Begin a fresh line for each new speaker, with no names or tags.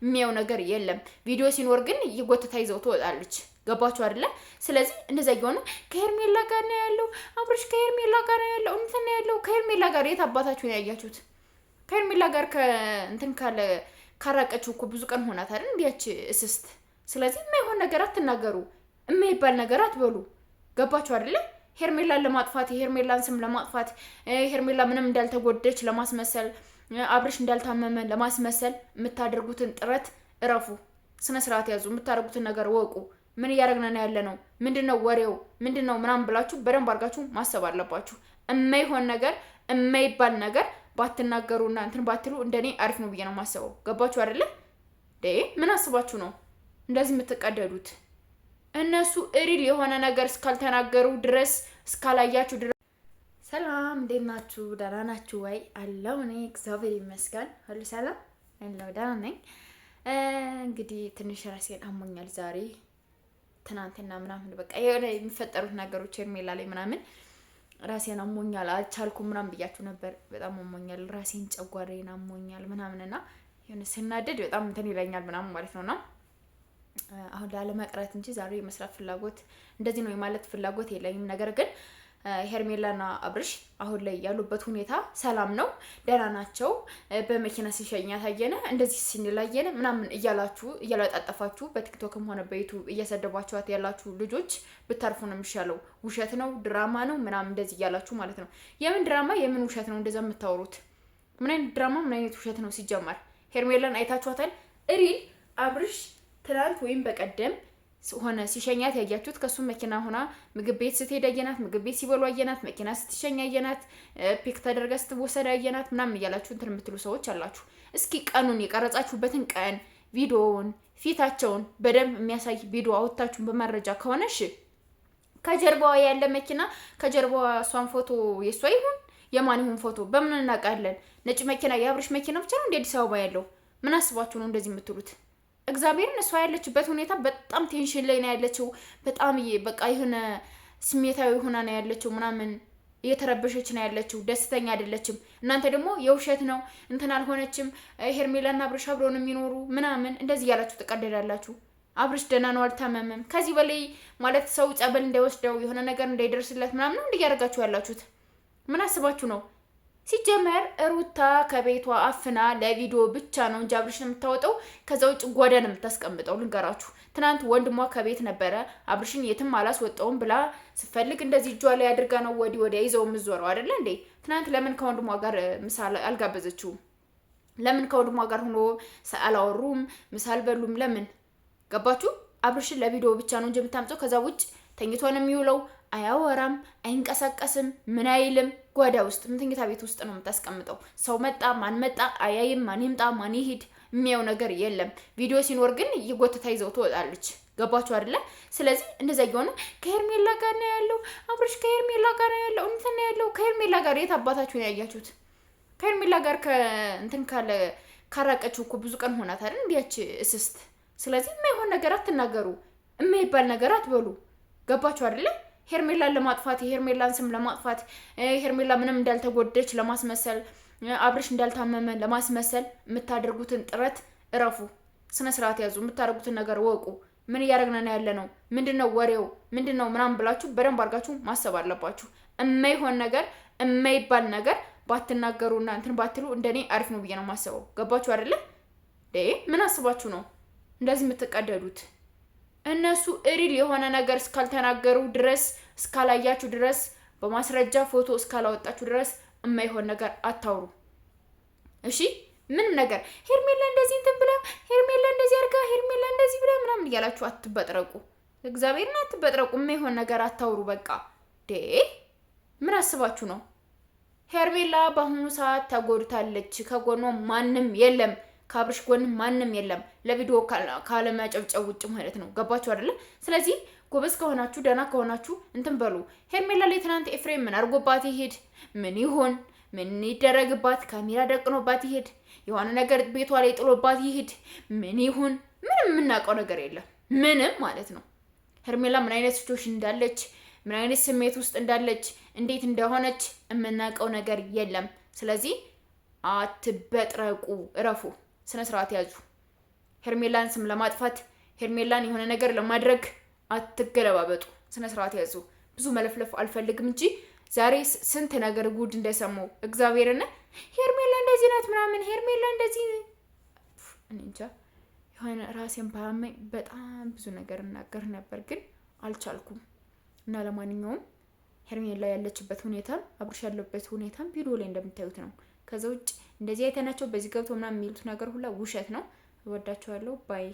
የሚያው ነገር የለም። ቪዲዮ ሲኖር ግን እየጎተታ ይዘው ትወጣለች። ገባችሁ አይደለ? ስለዚህ እንደዛ ይሆነ ከሄርሜላ ጋር ነው ያለው አብርሽ፣ ከሄርሜላ ጋር ነው ያለው እንትን ነው ያለው። ከሄርሜላ ጋር የት አባታችሁ ነው ያያችሁት? ከሄርሜላ ጋር ከእንትን ካለ ካራቀችው እኮ ብዙ ቀን ሆናት አይደል? እንዲያች እስስት። ስለዚህ የማይሆን ነገር አትናገሩ፣ የማይባል ነገር አትበሉ። ገባችሁ አይደለ? ሄርሜላን ለማጥፋት የሄርሜላን ስም ለማጥፋት ሄርሜላ ምንም እንዳልተጎደች ለማስመሰል አብርሽ እንዳልታመመ ለማስመሰል የምታደርጉትን ጥረት እረፉ። ስነ ስርዓት ያዙ። የምታደርጉትን ነገር ወቁ። ምን እያደረግን ያለ ነው? ምንድነው ወሬው? ምንድነው ምናምን ብላችሁ በደንብ አድርጋችሁ ማሰብ አለባችሁ። የማይሆን ነገር የማይባል ነገር ባትናገሩና እንትን ባትሉ እንደኔ አሪፍ ነው ብዬ ነው የማስበው። ገባችሁ አይደለ? ምን አስባችሁ ነው እንደዚህ የምትቀደዱት? እነሱ እሪል የሆነ ነገር እስካልተናገሩ ድረስ እስካላያችሁ ድረስ። ሰላም፣ እንዴት ናችሁ? ደህና ናችሁ ወይ? አለው እኔ እግዚአብሔር ይመስገን ሁሉ ሰላም አለው፣ ደህና ነኝ። እንግዲህ ትንሽ ራሴን አሞኛል ዛሬ ትናንትና ምናምን በቃ የሆነ የሚፈጠሩት ነገሮች ሄርሜላ ላይ ምናምን ራሴን አሞኛል፣ አልቻልኩም ምናምን ብያችሁ ነበር። በጣም አሞኛል፣ ራሴን ጨጓራዬን አሞኛል ምናምንና የሆነ ስናደድ በጣም እንትን ይለኛል ምናምን ማለት ነውና አሁን ላለመቅረት እንጂ ዛሬ የመስራት ፍላጎት እንደዚህ ነው የማለት ፍላጎት የለኝም። ነገር ግን ሄርሜላና አብርሽ አሁን ላይ ያሉበት ሁኔታ ሰላም ነው፣ ደህና ናቸው። በመኪና ሲሸኛት አየነ፣ እንደዚህ ሲንላየነ ምናምን እያላችሁ እያላጣጠፋችሁ በቲክቶክም ሆነ በዩቲዩብ እየሰደባችኋት ያላችሁ ልጆች ብታርፉ ነው የሚሻለው። ውሸት ነው፣ ድራማ ነው ምናምን እንደዚህ እያላችሁ ማለት ነው። የምን ድራማ የምን ውሸት ነው እንደዛ የምታወሩት? ምን አይነት ድራማ ምን አይነት ውሸት ነው? ሲጀመር ሄርሜላን አይታችኋታል? ሪል አብርሽ ትናንት ወይም በቀደም ሆነ ሲሸኛት ያያችሁት ከሱ መኪና ሆና ምግብ ቤት ስትሄድ አየናት፣ ምግብ ቤት ሲበሉ አየናት፣ መኪና ስትሸኛ አየናት፣ ፒክ ተደርጋ ስትወሰድ አየናት ምናምን እያላችሁ እንትን የምትሉ ሰዎች አላችሁ። እስኪ ቀኑን የቀረጻችሁበትን ቀን ቪዲዮውን ፊታቸውን በደንብ የሚያሳይ ቪዲዮ አውጥታችሁን በመረጃ ከሆነሽ ከጀርባዋ ያለ መኪና ከጀርባዋ እሷን ፎቶ የሷ ይሁን የማን ይሁን ፎቶ በምን እናውቃለን? ነጭ መኪና የአብርሽ መኪና ብቻ ነው እንደ አዲስ አበባ ያለው። ምን አስባችሁ ነው እንደዚህ የምትሉት? እግዚአብሔርን እሷ ያለችበት ሁኔታ በጣም ቴንሽን ላይ ነው ያለችው። በጣም በቃ የሆነ ስሜታዊ ሆና ነው ያለችው ምናምን እየተረበሸች ነው ያለችው። ደስተኛ አይደለችም። እናንተ ደግሞ የውሸት ነው እንትን አልሆነችም፣ ሄርሜላና አብርሽ አብረው ነው የሚኖሩ ምናምን እንደዚህ እያላችሁ ትቀደዳላችሁ። አብርሽ ደህና ነው፣ አልታመመም። ከዚህ በላይ ማለት ሰው ጸበል እንዳይወስደው የሆነ ነገር እንዳይደርስለት ምናምን ነው እንዲያደርጋችሁ ያላችሁት። ምን አስባችሁ ነው? ሲጀመር ሩታ ከቤቷ አፍና ለቪዲዮ ብቻ ነው እንጂ አብርሽን የምታወጣው ከዛ ውጭ ጓዳን የምታስቀምጠው። ልንገራችሁ፣ ትናንት ወንድሟ ከቤት ነበረ፣ አብርሽን የትም አላስወጣውም ብላ ስፈልግ እንደዚህ እጇ ላይ አድርጋ ነው ወዲያ ይዘው የምትዞረው አይደለ እንዴ? ትናንት ለምን ከወንድሟ ጋር ምሳ አልጋበዘችውም? ለምን ከወንድሟ ጋር ሆኖ አላወሩም? ምሳ አልበሉም? ለምን? ገባችሁ? አብርሽን ለቪዲዮ ብቻ ነው እንጂ የምታምጠው ከዛ ውጭ ተኝቶ ነው የሚውለው። አያወራም፣ አይንቀሳቀስም፣ ምን አይልም። ጓዳ ውስጥ ምትኝታ ቤት ውስጥ ነው የምታስቀምጠው። ሰው መጣ ማን መጣ አያይም፣ ማን ይምጣ ማን ይሄድ የሚያው ነገር የለም። ቪዲዮ ሲኖር ግን እየጎተታ ይዘው ትወጣለች። ገባችሁ አይደለ? ስለዚህ እንደዛ ይሆነ ከሄርሜላ ጋር ነው ያለው አብርሽ፣ ከሄርሜላ ጋር ነው ያለው እንትን ነው ያለው። ከሄርሜላ ጋር የት አባታችሁ ነው ያያችሁት? ከሄርሜላ ጋር ከእንትን ካለ ካራቀችው እኮ ብዙ ቀን ሆናት አይደል? እንዲያች እስስት። ስለዚህ የማይሆን ነገር አትናገሩ፣ የማይባል ነገር አትበሉ። ገባችሁ አይደለ? ሄርሜላን ለማጥፋት የሄርሜላን ስም ለማጥፋት ሄርሜላ ምንም እንዳልተጎደች ለማስመሰል አብርሽ እንዳልታመመ ለማስመሰል የምታደርጉትን ጥረት እረፉ። ስነ ስርዓት ያዙ። የምታደርጉትን ነገር ወቁ። ምን እያደረግን ያለ ነው? ምንድነው ወሬው? ምንድነው ምናምን ብላችሁ በደንብ አድርጋችሁ ማሰብ አለባችሁ። የማይሆን ነገር የማይባል ነገር ባትናገሩና እንትን ባትሉ እንደኔ አሪፍ ነው ብዬ ነው የማስበው። ገባችሁ አይደለ? ምን አስባችሁ ነው እንደዚህ የምትቀደዱት? እነሱ እሪል የሆነ ነገር እስካልተናገሩ ድረስ እስካላያችሁ ድረስ በማስረጃ ፎቶ እስካላወጣችሁ ድረስ የማይሆን ነገር አታውሩ። እሺ? ምንም ነገር ሄርሜላ እንደዚህ እንትን ብላ ሄርሜላ እንደዚህ አርጋ ሄርሜላ እንደዚህ ብላ ምናምን እያላችሁ አትበጥረቁ። እግዚአብሔርን አትበጥረቁ። የማይሆን ነገር አታውሩ። በቃ ምን አስባችሁ ነው? ሄርሜላ በአሁኑ ሰዓት ተጎድታለች። ከጎኗ ማንም የለም። ከአብርሽ ጎን ማንም የለም። ለቪዲዮ ካለማጨብጨብ ውጭ ማለት ነው። ገባችሁ አይደለ? ስለዚህ ጎበዝ ከሆናችሁ ደህና ከሆናችሁ እንትን በሉ። ሄርሜላ ላይ ትናንት ኤፍሬም ምን አድርጎባት ይሄድ? ምን ይሆን? ምን ይደረግባት? ካሜራ ደቅኖባት ይሄድ? የሆነ ነገር ቤቷ ላይ ጥሎባት ይሄድ? ምን ይሁን? ምንም የምናውቀው ነገር የለም። ምንም ማለት ነው። ሄርሜላ ምን አይነት ሲቹዌሽን እንዳለች፣ ምን አይነት ስሜት ውስጥ እንዳለች፣ እንዴት እንደሆነች የምናውቀው ነገር የለም። ስለዚህ አትበጥረቁ፣ እረፉ፣ ስነ ስርዓት ያዙ። ሄርሜላን ስም ለማጥፋት ሄርሜላን የሆነ ነገር ለማድረግ አትገለባበጡ። ስነ ስርዓት ያዙ። ብዙ መለፍለፍ አልፈልግም እንጂ ዛሬ ስንት ነገር ጉድ እንደሰማው እግዚአብሔርን ሄርሜላ እንደዚህ ናት ምናምን ሄርሜላ እንደዚህ እንጃ የሆነ ራሴን ባያመኝ በጣም ብዙ ነገር እናገር ነበር ግን አልቻልኩም። እና ለማንኛውም ሄርሜላ ያለችበት ሁኔታ አብርሽ ያለበት ሁኔታ ቪዲዮ ላይ እንደምታዩት ነው። ከዛ ውጭ እንደዚህ አይተናቸው በዚህ ገብቶ ምናምን የሚሉት ነገር ሁላ ውሸት ነው። እወዳቸዋለሁ ባይ